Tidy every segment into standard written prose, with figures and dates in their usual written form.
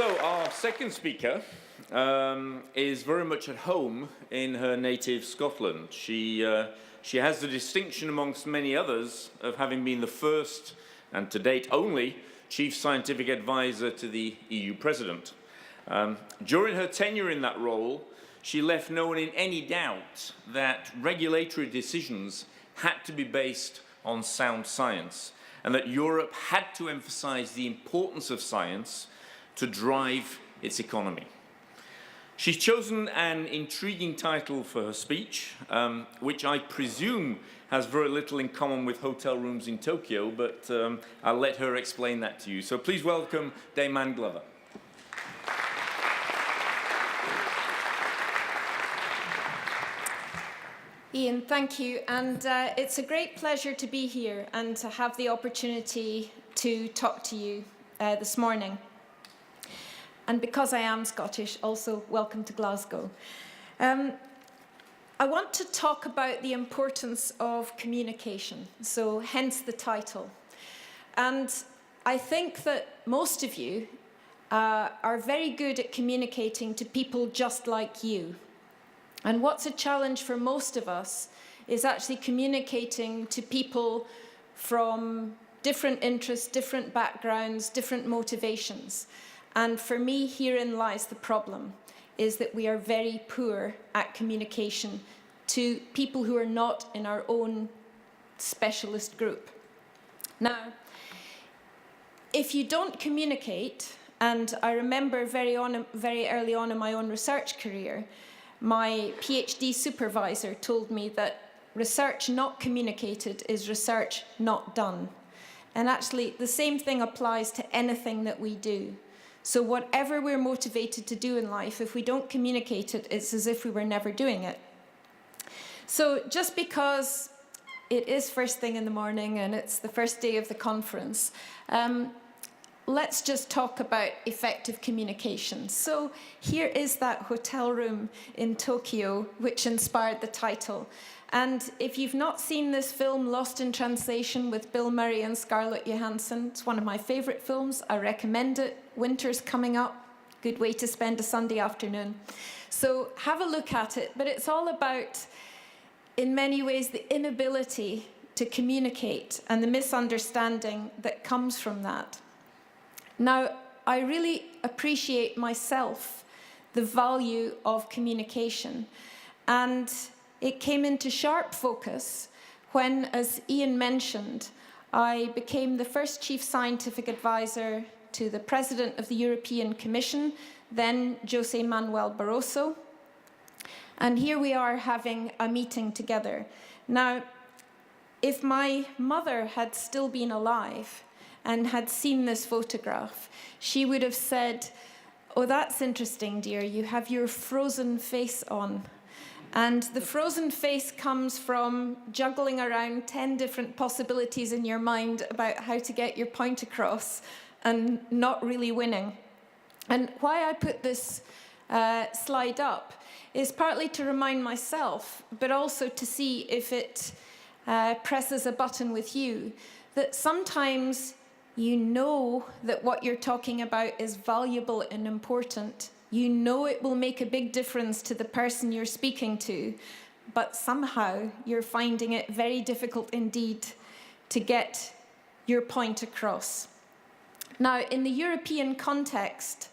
So our second speaker is very much at home in her native Scotland. She has the distinction amongst many others of having been the first, and to date only, Chief Scientific Advisor to the EU President. During her tenure in that role, she left no one in any doubt that regulatory decisions had to be based on sound science, and that Europe had to emphasize the importance of science to drive its economy. She's chosen an intriguing title for her speech, which I presume has very little in common with hotel rooms in Tokyo, but I'll let her explain that to you. So please welcome Dame Anne Glover. Ian, thank you, and it's a great pleasure to be here and to have the opportunity to talk to you this morning. And because I am Scottish, also welcome to Glasgow. I want to talk about the importance of communication, so hence the title. And I think that most of you are very good at communicating to people just like you. And what's a challenge for most of us is actually communicating to people from different interests, different backgrounds, different motivations. And for me, herein lies the problem, is that we are very poor at communication to people who are not in our own specialist group. Now, if you don't communicate, and I remember very early on in my own research career, my PhD supervisor told me that research not communicated is research not done. And actually, the same thing applies to anything that we do. So whatever we're motivated to do in life, if we don't communicate it, it's as if we were never doing it. So just because it is first thing in the morning and it's the first day of the conference, let's just talk about effective communication. So here is that hotel room in Tokyo, which inspired the title. And if you've not seen this film, Lost in Translation, with Bill Murray and Scarlett Johansson, it's one of my favorite films. I recommend it. Winter's coming up. Good way to spend a Sunday afternoon. So have a look at it. But it's all about, in many ways, the inability to communicate and the misunderstanding that comes from that. Now, I really appreciate myself the value of communication, and it came into sharp focus when, as Ian mentioned, I became the first Chief Scientific Advisor to the President of the European Commission, then José Manuel Barroso, and here we are having a meeting together. Now, if my mother had still been alive, and had seen this photograph, she would have said, "Oh, that's interesting, dear, you have your frozen face on." And the frozen face comes from juggling around 10 different possibilities in your mind about how to get your point across and not really winning. And why I put this slide up is partly to remind myself, but also to see if it presses a button with you, that sometimes you know that what you're talking about is valuable and important. You know it will make a big difference to the person you're speaking to, but somehow you're finding it very difficult indeed to get your point across. Now, in the European context,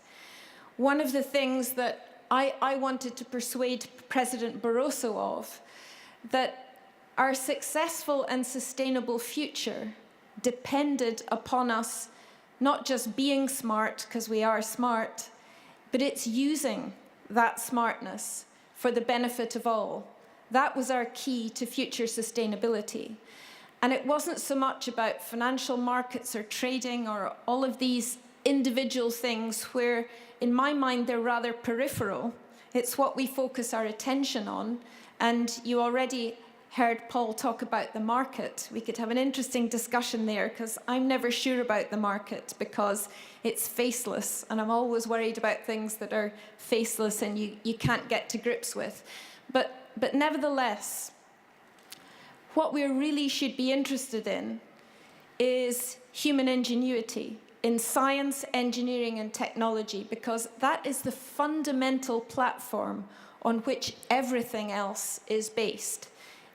one of the things that I wanted to persuade President Barroso of, that our successful and sustainable future depended upon us not just being smart, because we are smart, but it's using that smartness for the benefit of all. That was our key to future sustainability. And it wasn't so much about financial markets or trading or all of these individual things where, in my mind, they're rather peripheral. It's what we focus our attention on. And you already heard Paul talk about the market. We could have an interesting discussion there, because I'm never sure about the market because it's faceless, and I'm always worried about things that are faceless and you can't get to grips with. But nevertheless, what we really should be interested in is human ingenuity in science, engineering, and technology, because that is the fundamental platform on which everything else is based.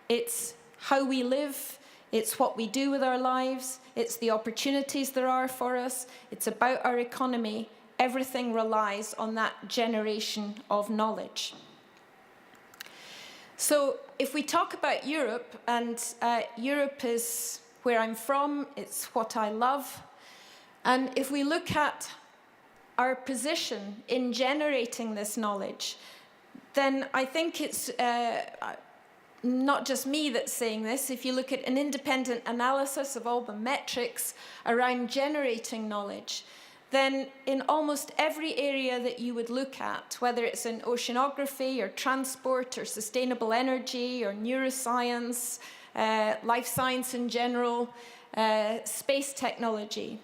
It's how we live, it's what we do with our lives, it's the opportunities there are for us, it's about our economy. Everything relies on that generation of knowledge. So if we talk about Europe, and Europe is where I'm from, it's what I love, and if we look at our position in generating this knowledge, then I think it's not just me that's saying this. If you look at an independent analysis of all the metrics around generating knowledge, then in almost every area that you would look at, whether it's in oceanography or transport or sustainable energy or neuroscience, life science in general, space technology,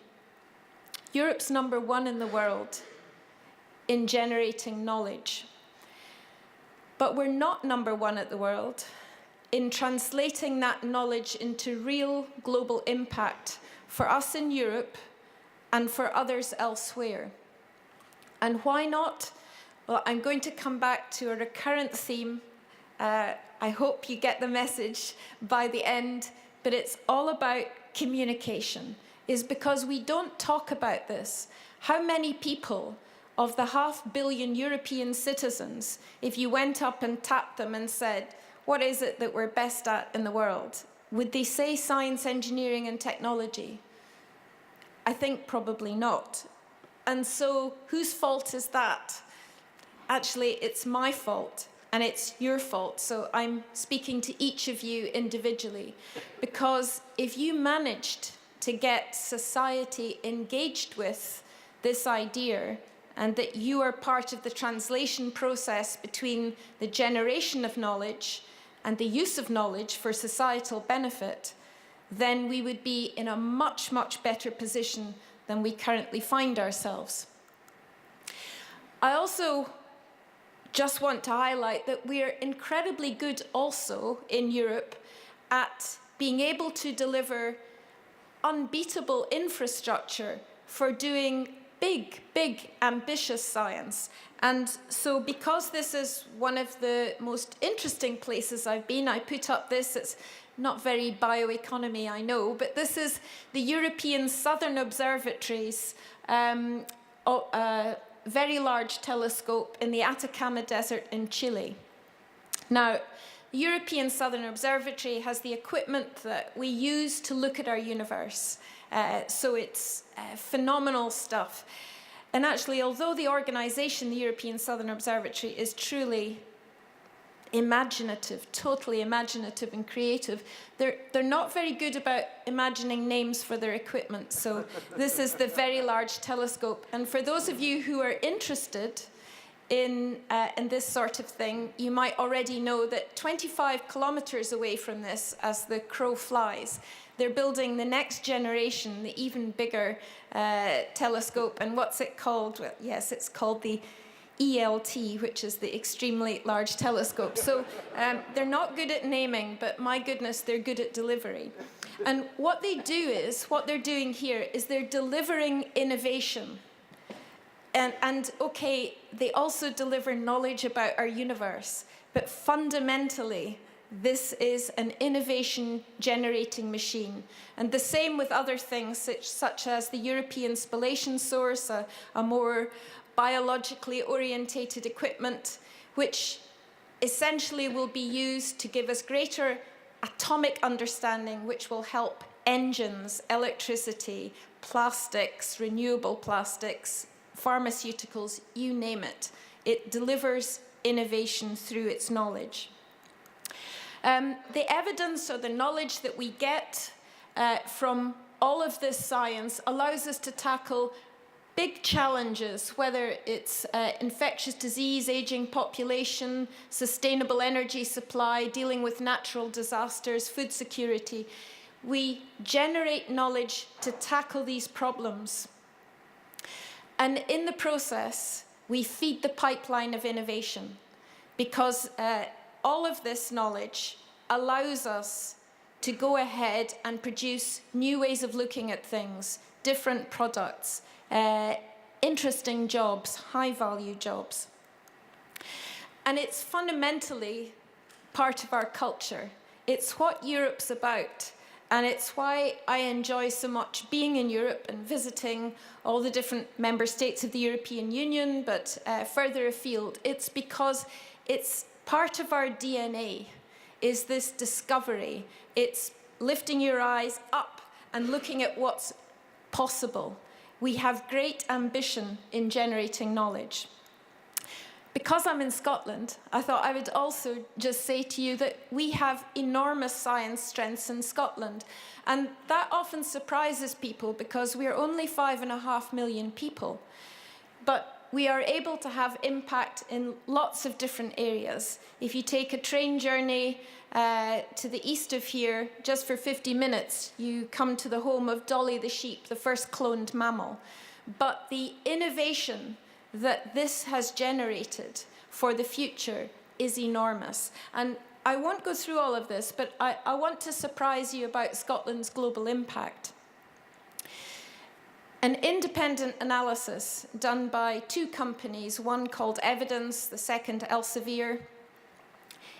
Europe's #1 in the world in generating knowledge. But we're not #1 at the world in translating that knowledge into real global impact for us in Europe and for others elsewhere. And why not? Well, I'm going to come back to a recurrent theme. I hope you get the message by the end, but it's all about communication, is because we don't talk about this. How many people of the 500 million European citizens, if you went up and tapped them and said, what is it that we're best at in the world? Would they say science, engineering, and technology? I think probably not. And so whose fault is that? Actually, it's my fault and it's your fault. So I'm speaking to each of you individually, because if you managed to get society engaged with this idea, and that you are part of the translation process between the generation of knowledge and the use of knowledge for societal benefit, then we would be in a much, much better position than we currently find ourselves. I also just want to highlight that we are incredibly good also in Europe at being able to deliver unbeatable infrastructure for doing big, big, ambitious science. And so because this is one of the most interesting places I've been, I put up this, it's not very bioeconomy, I know, but this is the European Southern Observatory's very large telescope in the Atacama Desert in Chile. Now, the European Southern Observatory has the equipment that we use to look at our universe. So it's phenomenal stuff. And actually, although the organization, the European Southern Observatory, is truly imaginative, totally imaginative and creative, they're not very good about imagining names for their equipment. So this is the Very Large Telescope. And for those of you who are interested in this sort of thing, you might already know that 25 kilometers away from this, as the crow flies, they're building the next generation, the even bigger telescope. And what's it called? Well, yes, it's called the ELT, which is the Extremely Large Telescope. So they're not good at naming, but my goodness, they're good at delivery. And what they're doing here is they're delivering innovation. And okay, they also deliver knowledge about our universe, but fundamentally, this is an innovation-generating machine. And the same with other things, such as the European Spallation Source, a more biologically orientated equipment, which essentially will be used to give us greater atomic understanding, which will help engines, electricity, plastics, renewable plastics, pharmaceuticals, you name it. It delivers innovation through its knowledge. The evidence or the knowledge that we get from all of this science allows us to tackle big challenges, whether it's infectious disease, aging population, sustainable energy supply, dealing with natural disasters, food security. We generate knowledge to tackle these problems. And in the process, we feed the pipeline of innovation, because all of this knowledge allows us to go ahead and produce new ways of looking at things, different products, interesting jobs, high-value jobs. And it's fundamentally part of our culture. It's what Europe's about. And it's why I enjoy so much being in Europe and visiting all the different member states of the European Union, but further afield. It's because it's part of our DNA, is this discovery. It's lifting your eyes up and looking at what's possible. We have great ambition in generating knowledge. Because I'm in Scotland, I thought I would also just say to you that we have enormous science strengths in Scotland. And that often surprises people because we're only 5.5 million people. But we are able to have impact in lots of different areas. If you take a train journey to the east of here, just for 50 minutes, you come to the home of Dolly the sheep, the first cloned mammal. But the innovation that this has generated for the future is enormous. And I won't go through all of this, but I want to surprise you about Scotland's global impact. An independent analysis done by 2 companies, one called Evidence, the second Elsevier,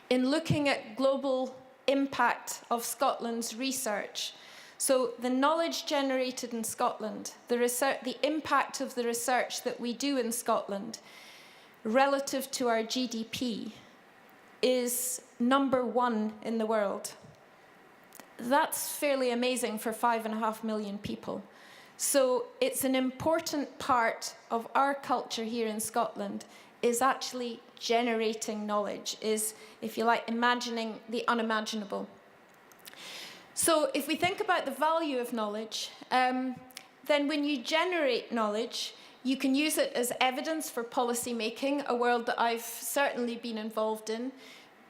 in looking at global impact of Scotland's research. So the knowledge generated in Scotland, the impact of the research that we do in Scotland relative to our GDP is #1 in the world. That's fairly amazing for 5.5 million people. So it's an important part of our culture here in Scotland is actually generating knowledge, is, if you like, imagining the unimaginable. So if we think about the value of knowledge, then when you generate knowledge, you can use it as evidence for policy making, a world that I've certainly been involved in.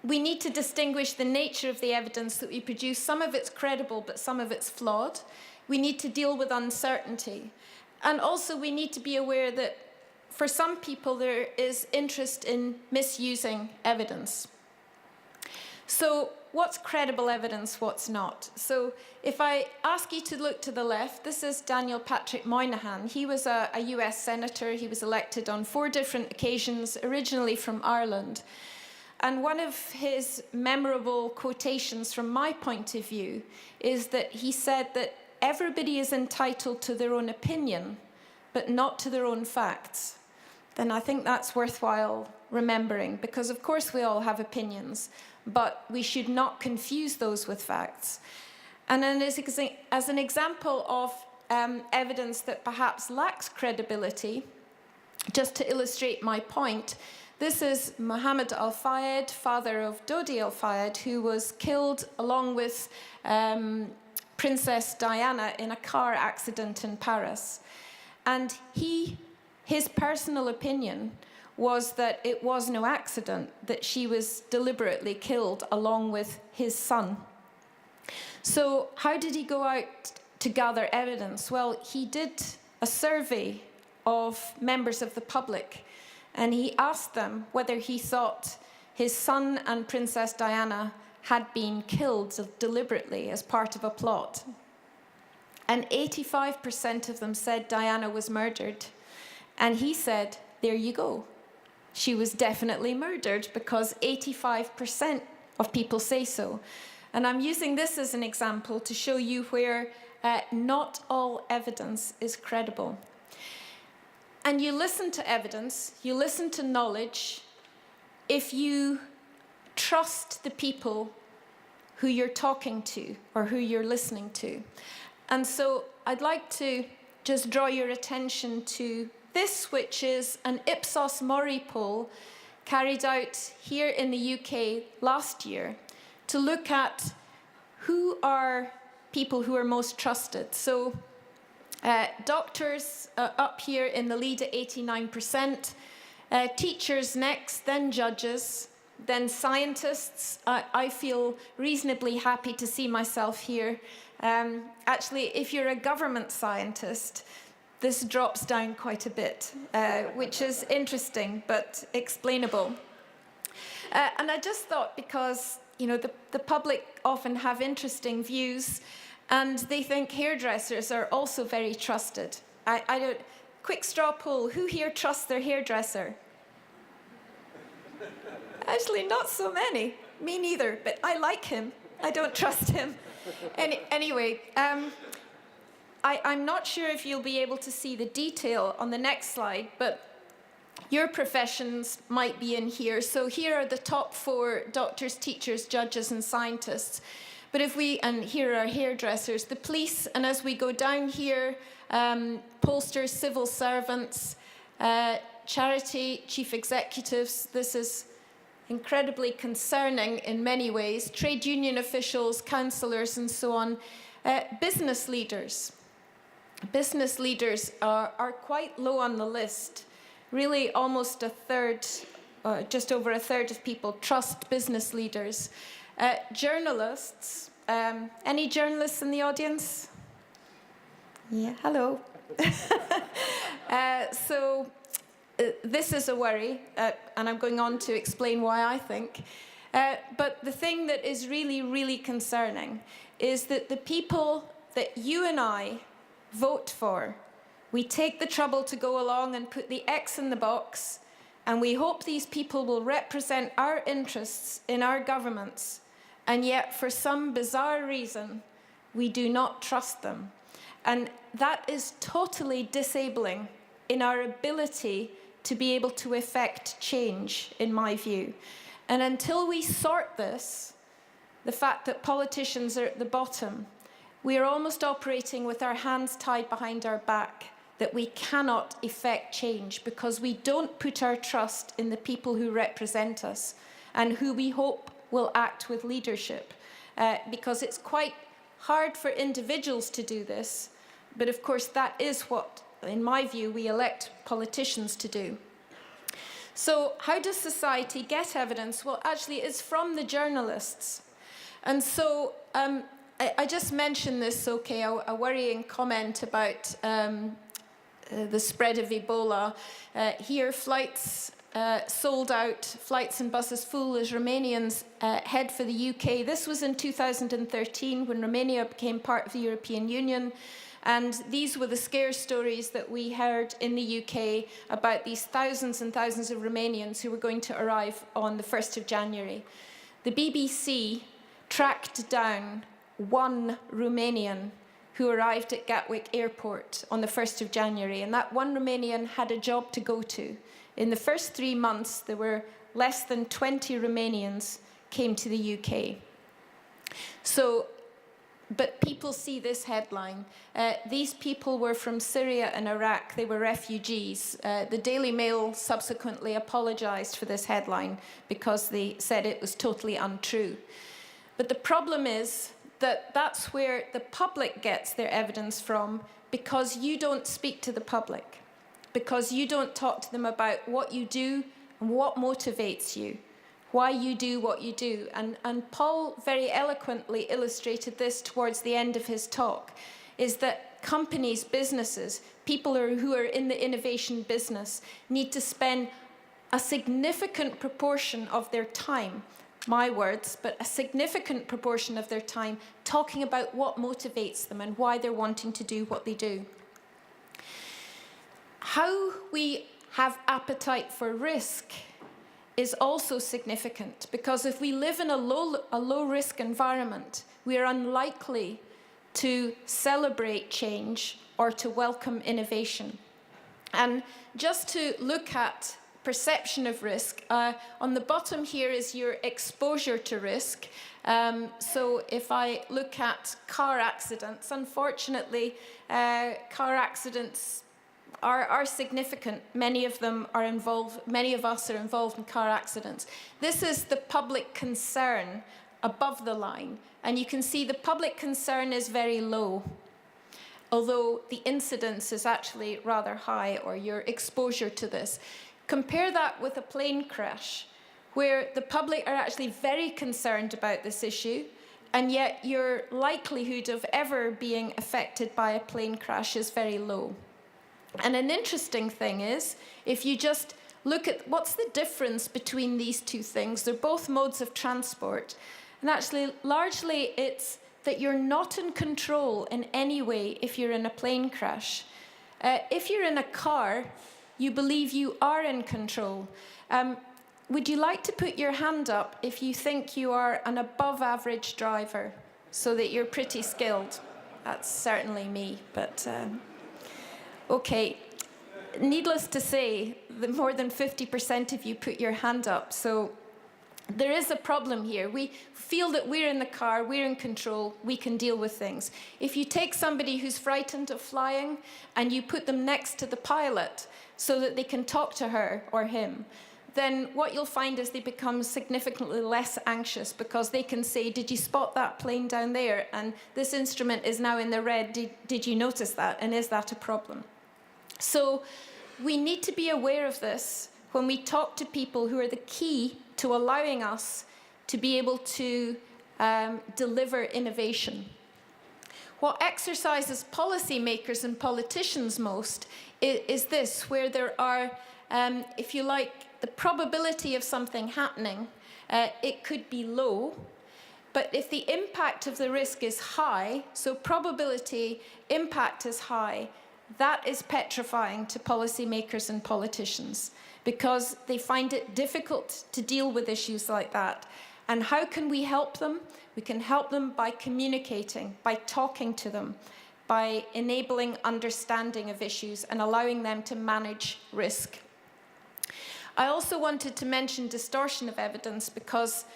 We need to distinguish the nature of the evidence that we produce. Some of it's credible, but some of it's flawed. We need to deal with uncertainty. And also we need to be aware that for some people there is interest in misusing evidence. So what's credible evidence, what's not? So if I ask you to look to the left, this is Daniel Patrick Moynihan. He was a US senator. He was elected on 4 different occasions, originally from Ireland. And one of his memorable quotations from my point of view is that he said that everybody is entitled to their own opinion, but not to their own facts. Then I think that's worthwhile remembering, because of course we all have opinions, but we should not confuse those with facts. And then as an example of evidence that perhaps lacks credibility, just to illustrate my point, this is Mohammed Al-Fayed, father of Dodi Al-Fayed, who was killed along with Princess Diana in a car accident in Paris. And his personal opinion was that it was no accident, that she was deliberately killed along with his son. So how did he go out to gather evidence? Well, he did a survey of members of the public, and he asked them whether he thought his son and Princess Diana had been killed deliberately as part of a plot. And 85% of them said Diana was murdered. And he said, there you go. She was definitely murdered because 85% of people say so. And I'm using this as an example to show you where not all evidence is credible. And you listen to evidence, you listen to knowledge, if you trust the people who you're talking to or who you're listening to. And so I'd like to just draw your attention to this, which is an Ipsos Mori poll carried out here in the UK last year to look at who are people who are most trusted. So doctors up here in the lead at 89%, teachers next, then judges, then scientists. I feel reasonably happy to see myself here. Actually, if you're a government scientist, this drops down quite a bit, which is interesting but explainable. And I just thought, because the public often have interesting views, and they think hairdressers are also very trusted. I don't. Quick straw poll: who here trusts their hairdresser? Actually, not so many. Me neither. But I like him. I don't trust him. Anyway, I'm not sure if you'll be able to see the detail on the next slide, but your professions might be in here. So here are the top 4 doctors, teachers, judges, and scientists. But and here are hairdressers, the police, and as we go down here, pollsters, civil servants, charity, chief executives. This is incredibly concerning in many ways. Trade union officials, councillors, and so on. Business leaders. Business leaders are quite low on the list. Really, almost a third, just over a third of people trust business leaders. Journalists. Any journalists in the audience? Yeah, hello. This is a worry, and I'm going on to explain why I think. But the thing that is really, really concerning is that the people that you and I vote for, we take the trouble to go along and put the X in the box, and we hope these people will represent our interests in our governments, and yet for some bizarre reason, we do not trust them. And that is totally disabling in our ability to be able to effect change, in my view. And until we sort this, the fact that politicians are at the bottom, we are almost operating with our hands tied behind our back, that we cannot effect change because we don't put our trust in the people who represent us and who we hope will act with leadership. Because it's quite hard for individuals to do this, but of course that is what, in my view, we elect politicians to do. So how does society get evidence? Well, actually, it's from the journalists. And so I just mentioned this, okay, a worrying comment about the spread of Ebola. Here, flights sold out, flights and buses full as Romanians head for the UK. This was in 2013 when Romania became part of the European Union. And these were the scare stories that we heard in the UK about these thousands and thousands of Romanians who were going to arrive on the 1st of January. The BBC tracked down one Romanian who arrived at Gatwick Airport on the 1st of January, and that one Romanian had a job to go to. In the first 3 months, there were less than 20 Romanians came to the UK. But people see this headline. These people were from Syria and Iraq. They were refugees. The Daily Mail subsequently apologized for this headline because they said it was totally untrue. But the problem is that that's where the public gets their evidence from, because you don't speak to the public, because you don't talk to them about what you do and what motivates you, why you do what you do. And Paul very eloquently illustrated this towards the end of his talk, is that companies, businesses, people who are in the innovation business need to spend a significant proportion of their time, my words, but a significant proportion of their time talking about what motivates them and why they're wanting to do what they do. How we have appetite for risk is also significant, because if we live in a low-risk environment, we are unlikely to celebrate change or to welcome innovation. And just to look at perception of risk, on the bottom here is your exposure to risk. So if I look at car accidents, unfortunately, car accidents are significant. Many of them are involved, many of us are involved in car accidents. This is the public concern above the line. And you can see the public concern is very low, although the incidence is actually rather high, or your exposure to this. Compare that with a plane crash, where the public are actually very concerned about this issue, and yet your likelihood of ever being affected by a plane crash is very low. And an interesting thing is, if you just look at what's the difference between these two things, they're both modes of transport. And actually, largely, it's that you're not in control in any way if you're in a plane crash. If you're in a car, you believe you are in control. Would you like to put your hand up if you think you are an above-average driver, so that you're pretty skilled? That's certainly me, but okay. Needless to say, more than 50% of you put your hand up, so there is a problem here. We feel that we're in the car, we're in control, we can deal with things. If you take somebody who's frightened of flying and you put them next to the pilot so that they can talk to her or him, then what you'll find is they become significantly less anxious, because they can say, did you spot that plane down there? And this instrument is now in the red. Did you notice that? And is that a problem? So we need to be aware of this when we talk to people who are the key to allowing us to be able to deliver innovation. What exercises policymakers and politicians most is this, where there are, if you like, the probability of something happening, it could be low, but if the impact of the risk is high, so probability, impact is high, that is petrifying to policymakers and politicians, because they find it difficult to deal with issues like that. And how can we help them? We can help them by communicating, by talking to them, by enabling understanding of issues and allowing them to manage risk. I also wanted to mention distortion of evidence, because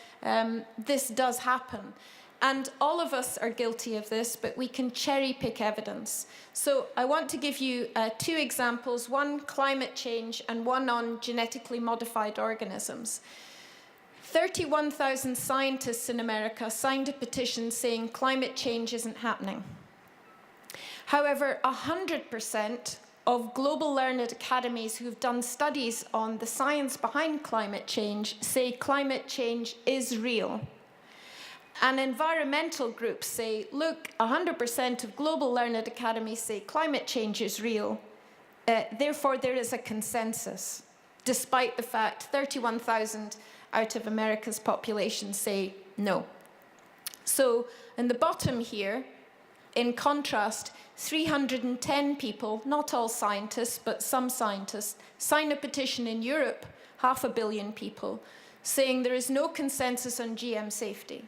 this does happen. And all of us are guilty of this, but we can cherry pick evidence. So I want to give you two examples, one climate change and one on genetically modified organisms. 31,000 scientists in America signed a petition saying climate change isn't happening. However, 100% of global learned academies who've done studies on the science behind climate change say climate change is real. And environmental groups say, look, 100% of global learned academies say climate change is real. Therefore, there is a consensus, despite the fact 31,000 out of America's population say no. So, in the bottom here, in contrast, 310 people, not all scientists, but some scientists, sign a petition in Europe, 500 million people, saying there is no consensus on GM safety.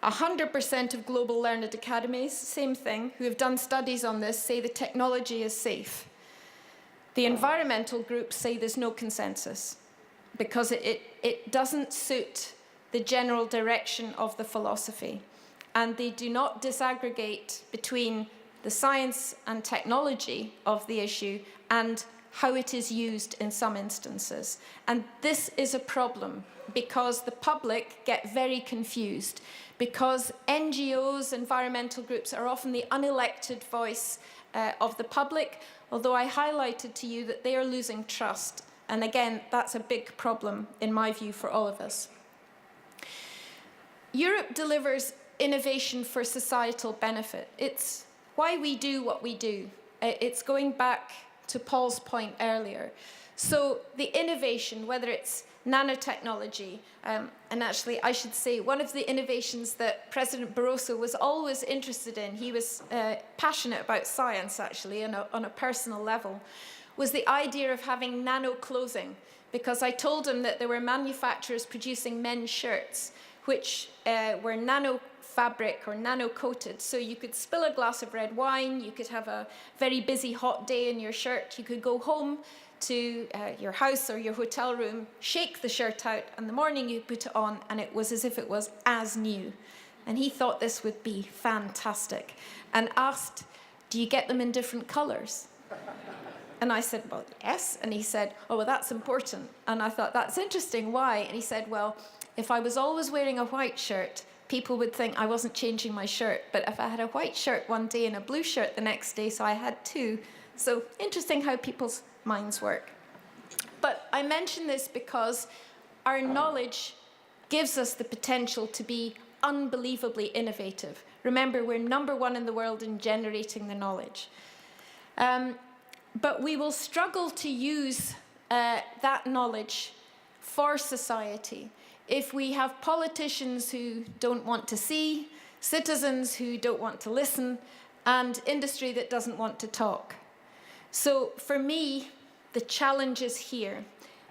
100% of global learned academies, same thing, who have done studies on this, say the technology is safe. The environmental groups say there's no consensus, because it doesn't suit the general direction of the philosophy. And they do not disaggregate between the science and technology of the issue and how it is used in some instances. And this is a problem, because the public get very confused, because NGOs, environmental groups, are often the unelected voice of the public, although I highlighted to you that they are losing trust. And again, that's a big problem, in my view, for all of us. Europe delivers innovation for societal benefit. It's why we do what we do. It's going back to Paul's point earlier. So the innovation, whether it's nanotechnology, and actually I should say one of the innovations that President Barroso was always interested in, he was passionate about science actually on a personal level, was the idea of having nano clothing, because I told him that there were manufacturers producing men's shirts which were nano fabric or nano-coated, so you could spill a glass of red wine, you could have a very busy hot day in your shirt, you could go home to your house or your hotel room, shake the shirt out, and the morning you put it on and it was as if it was as new. And he thought this would be fantastic and asked, do you get them in different colours? And I said, well, yes. And he said, oh, well, that's important. And I thought, that's interesting, why? And he said, well, if I was always wearing a white shirt, people would think I wasn't changing my shirt. But if I had a white shirt one day and a blue shirt the next day, so I had two. So interesting how people's minds work. But I mention this because our knowledge gives us the potential to be unbelievably innovative. Remember, we're #1 in the world in generating the knowledge. But we will struggle to use that knowledge for society if we have politicians who don't want to see, citizens who don't want to listen, and industry that doesn't want to talk. So for me, the challenge is here.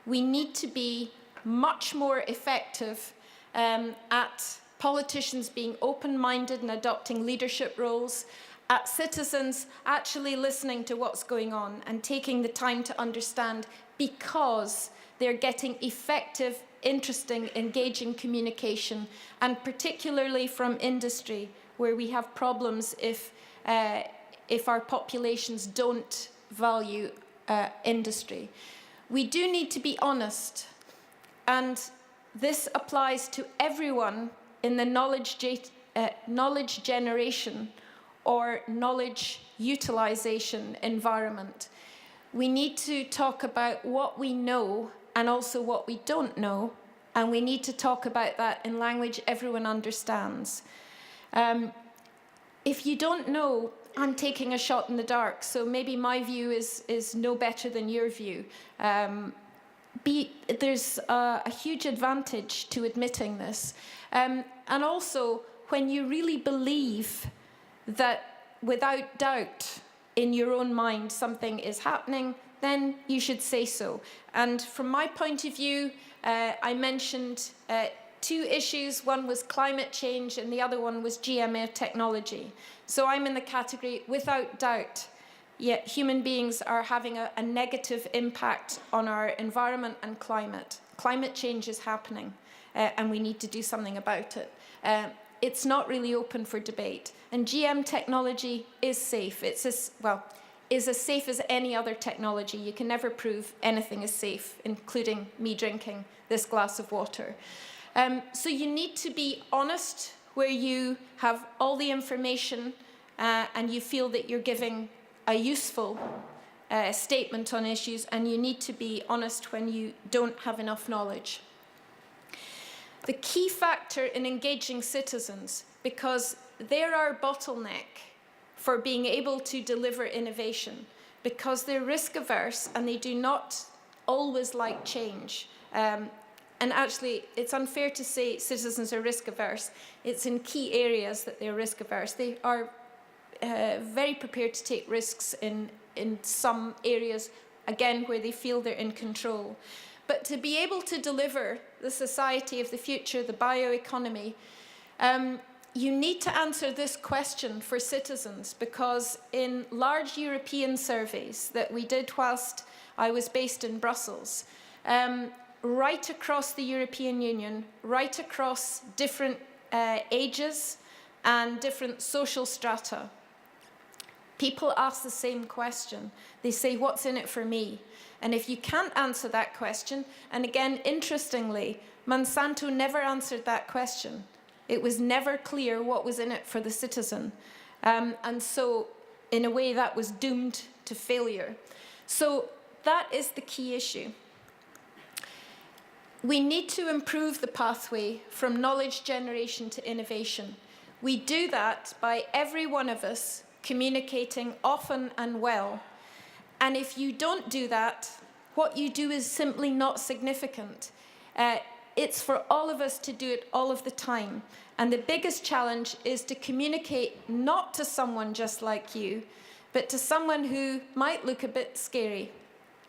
We need to be much more effective at politicians being open-minded and adopting leadership roles, at citizens actually listening to what's going on and taking the time to understand, because they're getting effective, interesting, engaging communication, and particularly from industry, where we have problems if our populations don't value industry. We do need to be honest, and this applies to everyone in the knowledge generation or knowledge utilization environment. We need to talk about what we know and also what we don't know, and we need to talk about that in language everyone understands. If you don't know, I'm taking a shot in the dark, so maybe my view is no better than your view. There's a huge advantage to admitting this. And also, when you really believe that without doubt in your own mind something is happening, then you should say so. And from my point of view, I mentioned two issues. One was climate change and the other one was GMO technology. So I'm in the category, without doubt, yet human beings are having a negative impact on our environment and climate. Climate change is happening, and we need to do something about it. It's not really open for debate. And GM technology is safe. It's is as safe as any other technology. You can never prove anything is safe, including me drinking this glass of water. So you need to be honest where you have all the information and you feel that you're giving a useful statement on issues, and you need to be honest when you don't have enough knowledge. The key factor in engaging citizens, because they're our bottleneck for being able to deliver innovation, because they're risk averse and they do not always like change. And actually, it's unfair to say citizens are risk averse. It's in key areas that they're risk averse. They are very prepared to take risks in some areas, again, where they feel they're in control. But to be able to deliver the society of the future, the bioeconomy, you need to answer this question for citizens, because in large European surveys that we did whilst I was based in Brussels, right across the European Union, right across different ages and different social strata, people ask the same question. They say, what's in it for me? And if you can't answer that question, and again, interestingly, Monsanto never answered that question. It was never clear what was in it for the citizen. And so, in a way, that was doomed to failure. So that is the key issue. We need to improve the pathway from knowledge generation to innovation. We do that by every one of us communicating often and well. And if you don't do that, what you do is simply not significant. It's for all of us to do it all of the time. And the biggest challenge is to communicate not to someone just like you, but to someone who might look a bit scary,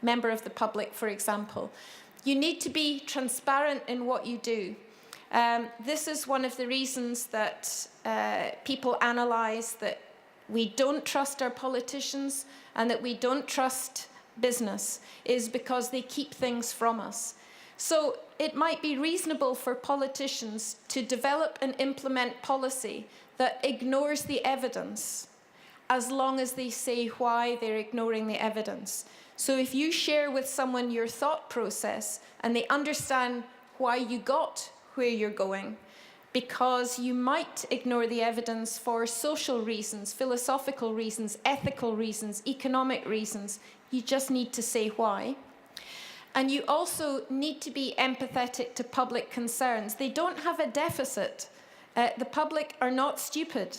member of the public, for example. You need to be transparent in what you do. This is one of the reasons that people analyse that we don't trust our politicians and that we don't trust business, is because they keep things from us. So it might be reasonable for politicians to develop and implement policy that ignores the evidence, as long as they say why they're ignoring the evidence. So if you share with someone your thought process and they understand why you got where you're going, because you might ignore the evidence for social reasons, philosophical reasons, ethical reasons, economic reasons, you just need to say why. And you also need to be empathetic to public concerns. They don't have a deficit. The public are not stupid.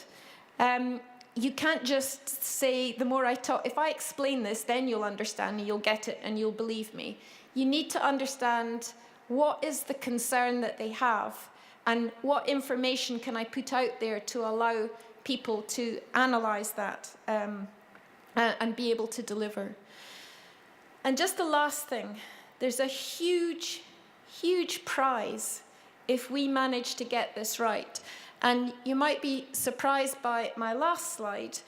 You can't just say, the more I talk, if I explain this, then you'll understand and you'll get it and you'll believe me. You need to understand what is the concern that they have, and what information can I put out there to allow people to analyze that and be able to deliver. And just the last thing, there's a huge, huge prize if we manage to get this right. And you might be surprised by my last slide.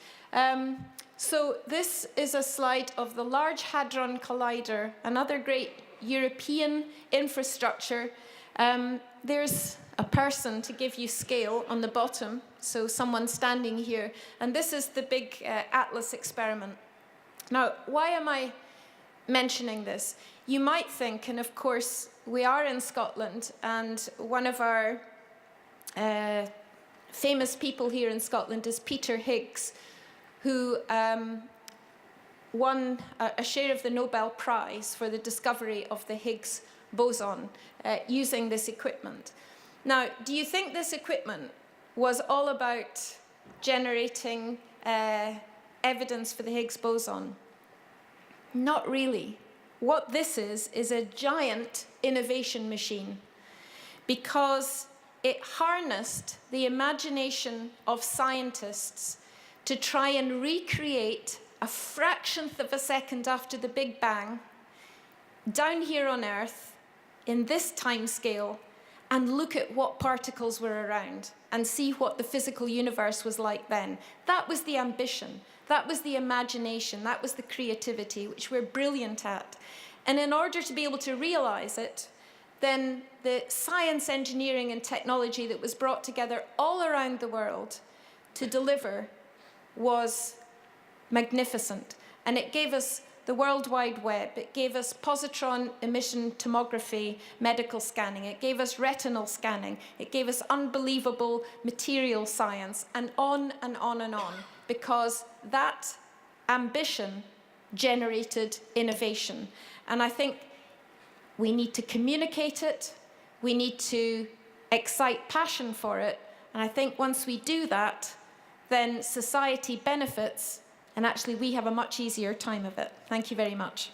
So this is a slide of the Large Hadron Collider, another great European infrastructure. There's a person, to give you scale, on the bottom, so someone standing here. And this is the big Atlas experiment. Now, why am I mentioning this? You might think, and of course, we are in Scotland, and one of our famous people here in Scotland is Peter Higgs, who won a share of the Nobel Prize for the discovery of the Higgs boson using this equipment. Now, do you think this equipment was all about generating evidence for the Higgs boson? Not really. What this is a giant innovation machine, because it harnessed the imagination of scientists to try and recreate a fractionth of a second after the Big Bang, down here on Earth, in this time scale, and look at what particles were around and see what the physical universe was like then. That was the ambition. That was the imagination. That was the creativity, which we're brilliant at. And in order to be able to realize it, then the science, engineering, and technology that was brought together all around the world to deliver was magnificent. And it gave us the World Wide Web. It gave us positron emission tomography medical scanning. It gave us retinal scanning. It gave us unbelievable material science, and on and on and on, because that ambition generated innovation. And I think we need to communicate it. We need to excite passion for it. And I think once we do that, then society benefits, and actually we have a much easier time of it. Thank you very much.